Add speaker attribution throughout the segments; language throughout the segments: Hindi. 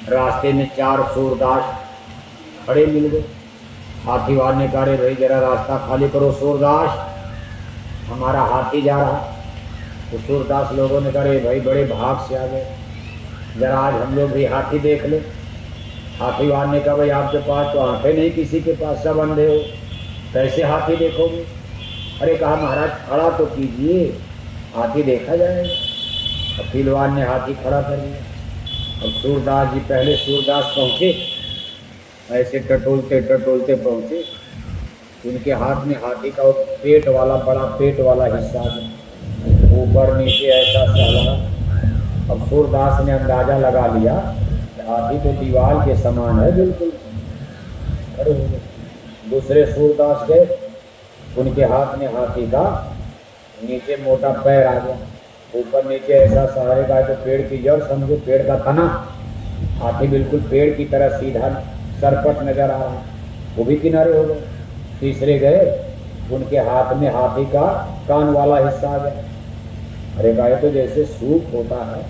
Speaker 1: रास्ते में 4 सूरदास खड़े मिल गए। हाथी वाले ने कहा, भाई जरा रास्ता खाली करो सूरदास, हमारा हाथी जा रहा। तो सूरदास लोगों ने कहा, भाई बड़े भाग से आ गए, जरा आज हम लोग भी हाथी देख ले। हाथी वाले ने कहा, भाई आपके पास तो आंखें नहीं, किसी के पास सब अंधे हो, कैसे हाथी देखोगे? अरे कहा, महाराज खड़ा तो कीजिए, हाथी देखा जाएगा। पहलवान ने हाथी खड़ा कर दिया। और सूरदास जी, पहले सूरदास पहुँचे, ऐसे टटोलते टटोलते पहुँचे, उनके हाथ में हाथी का पेट वाला, बड़ा पेट वाला हिस्सा है, ऊपर नीचे ऐसा सहला। अब सूरदास ने अंदाजा लगा लिया कि हाथी तो दीवार के समान है बिल्कुल। अरे दूसरे सूरदास गए, उनके हाथ में हाथी का नीचे मोटा पैर आ गया, ऊपर नीचे ऐसा सहारे का, तो पेड़ की जड़ समझो, पेड़ का तना। हाथी बिल्कुल पेड़ की तरह सीधा सरपट नजर आ रहा है, वो भी किनारे हो गए। तीसरे गए, उनके हाथ में हाथी का कान वाला हिस्सा आ गया। अरे गाय तो जैसे सूप होता है,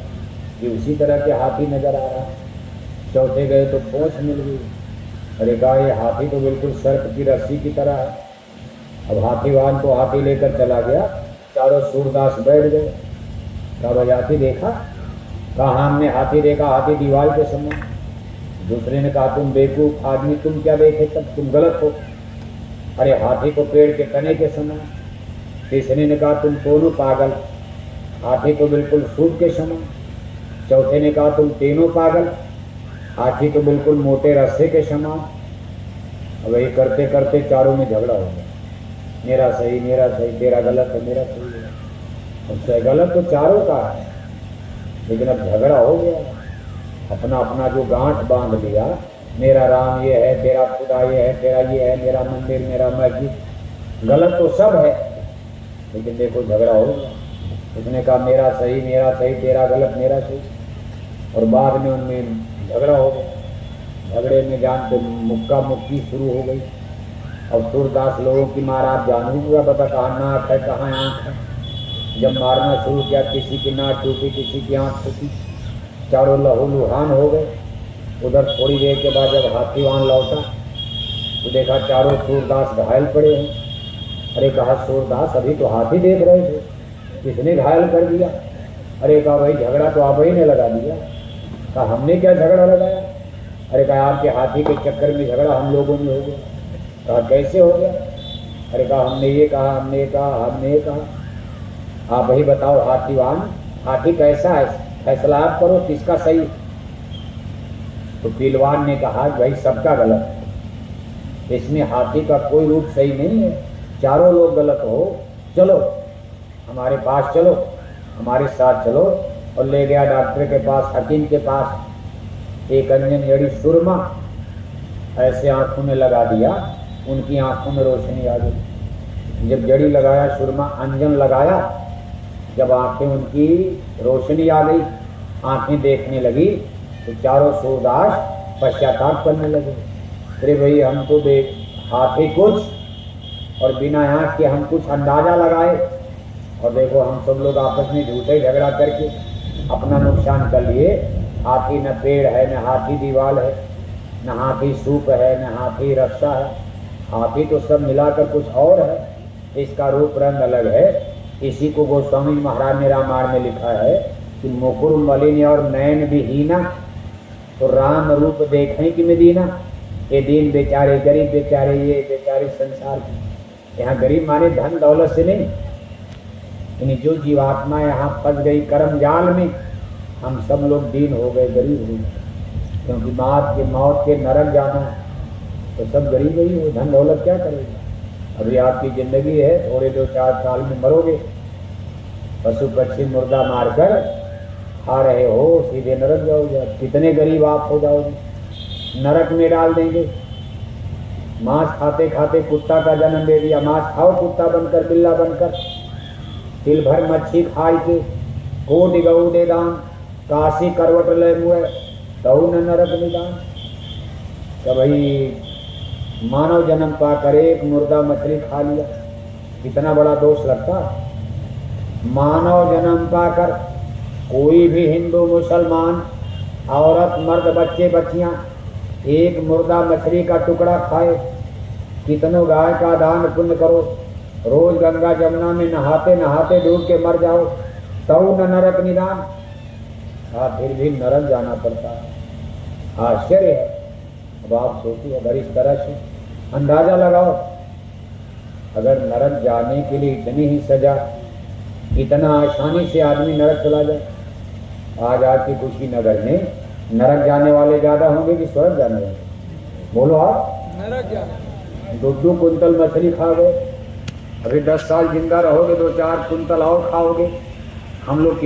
Speaker 1: ये उसी तरह के हाथी नजर आ रहा है। चौथे गए तो पूंछ मिल गई। अरे गाय, हाथी तो बिल्कुल सर्प की रस्सी की तरह है। अब हाथीवान को हाथी लेकर चला गया, चारों सूरदास बैठ गए। कहा, हाथी देखा? कहा, हमने हाथी देखा, हाथी दीवार के समान। दूसरे ने कहा, तुम बेवकूफ आदमी, तुम क्या देखे, तब तुम गलत हो। अरे हाथी को पेड़ के तने के समान। तीसरे ने कहा, तुम दोनों पागल, हाथी तो बिल्कुल सूप के समान। चौथे ने कहा, तुम तीनों पागल, हाथी तो बिल्कुल मोटे रस्से के समान। अब ये करते करते चारों में झगड़ा हो गया, मेरा सही, तेरा गलत है, मेरा सही है। अब गलत तो चारों का है, लेकिन अब झगड़ा हो गया। अपना अपना जो गांठ बांध लिया, मेरा राम ये है, तेरा खुदा ये है, तेरा ये है, मेरा मंदिर, मेरा मस्जिद। गलत तो सब है, लेकिन देखो झगड़ा हो गया। उसने कहा, मेरा सही, तेरा गलत, मेरा सही। और बाद में उनमें झगड़ा हो गया। झगड़े में जान तो मुक्का मुक्की शुरू हो गई। अब सूरदास लोगों की मार आप जानू हुआ, बता कहाँ नाक है, कहाँ आँख है। जब मारना शुरू किया, किसी की नाक टूटी, किसी की आँख टूटी, चारों लहूलुहान हो गए। उधर थोड़ी देर के बाद जब हाथीवान लौटा तो देखा चारों सूरदास घायल पड़े हैं। अरे कहा, सूरदास अभी तो हाथी देख रहे थे, किसने घायल कर दिया? अरे कहा, भाई झगड़ा तो आप ही ने लगा दिया। कहा, हमने क्या झगड़ा लगाया? अरे कहा, आपके हाथी के चक्कर में झगड़ा हम लोगों में हो गया। कहा, कैसे हो गया? अरे कहा, हमने ये कहा, हमने ये कहा। आप वही बताओ हाथीवान, हाथी कैसा है, फैसला आप करो, किसका सही? तो पहलवान ने कहा, भाई सबका गलत है, इसमें हाथी का कोई रूप सही नहीं है, चारों लोग गलत हो। चलो हमारे पास चलो, हमारे साथ चलो। और ले गया डॉक्टर के पास, हकीम के पास। एक अंजन जड़ी सुरमा ऐसे आंखों में लगा दिया, उनकी आंखों में रोशनी आ गई। जब जड़ी लगाया, सुरमा अंजन लगाया, जब आंखें उनकी रोशनी आ गई, आंखें देखने लगी, तो चारों सूरदास पश्चाताप करने लगे। अरे भाई, हम तो देख हाथी कुछ और बिना आँख के हम कुछ अंदाजा लगाए, और देखो हम सब लोग आपस में झूठे झगड़ा करके अपना नुकसान कर लिए। हाथी न पेड़ है, न हाथी दीवाल है, न हाथी सूप है, न हाथी रस्सा है। हाथी तो सब मिलाकर कुछ और है, इसका रूप रंग अलग है। इसी को गोस्वामी महाराज ने रामायण में लिखा है कि मुकुर मलिन और नयन विहीना, तो राम रूप देखें कि मदीना। ये दीन बेचारे, गरीब बेचारे, ये बेचारे संसार के। यहाँ गरीब माने धन दौलत से नहीं, यानी जो जीवात्मा यहाँ फंस गई कर्म जाल में, हम सब लोग दीन हो गए, गरीब हो गए। क्योंकि मौत के नरक जाना है, तो सब गरीब ही हो, धन दौलत क्या करेगा? अभी आपकी जिंदगी है, थोड़े 2-4 साल में मरोगे। पशु पक्षी मुर्दा मारकर खा रहे हो, सीधे नरक जाओगे। कितने गरीब आप हो जाओगे, नरक में डाल देंगे। मांस खाते खाते कुत्ता का जन्म दे दिया, मांस खाओ कुत्ता बनकर, बिल्ला बनकर। तिल भर मच्छी खाई के कोट गऊ दे दान, काशी करवट ले मुए तऊ न नरक निदान। तो भाई मानव जन्म पाकर एक मुर्दा मछली खा लिया, कितना बड़ा दोष लगता। मानव जन्म पाकर कोई भी हिंदू मुसलमान औरत मर्द बच्चे बच्चियां एक मुर्दा मछली का टुकड़ा खाए, कितनों गाय का दान पुण्य करो, रोज गंगा जमुना में नहाते नहाते डूब के मर जाओ, तब न नरक निदान। फिर भी नरक जाना पड़ता है। आश्चर्य है। अब आप सोचिए, अगर इस तरह से अंदाजा लगाओ, अगर नरक जाने के लिए इतनी ही सजा, इतना आसानी से आदमी नरक चला जाए। आज आपकी कुशीनगर में नरक जाने वाले ज्यादा होंगे कि स्वर्ग जाने वाले? बोलो आप।
Speaker 2: नरक जाने।
Speaker 1: 2 कुंतल मछली खा गए, अभी 10 साल जिंदा रहोगे, 2-4 कुंतल और खाओगे। हम लोग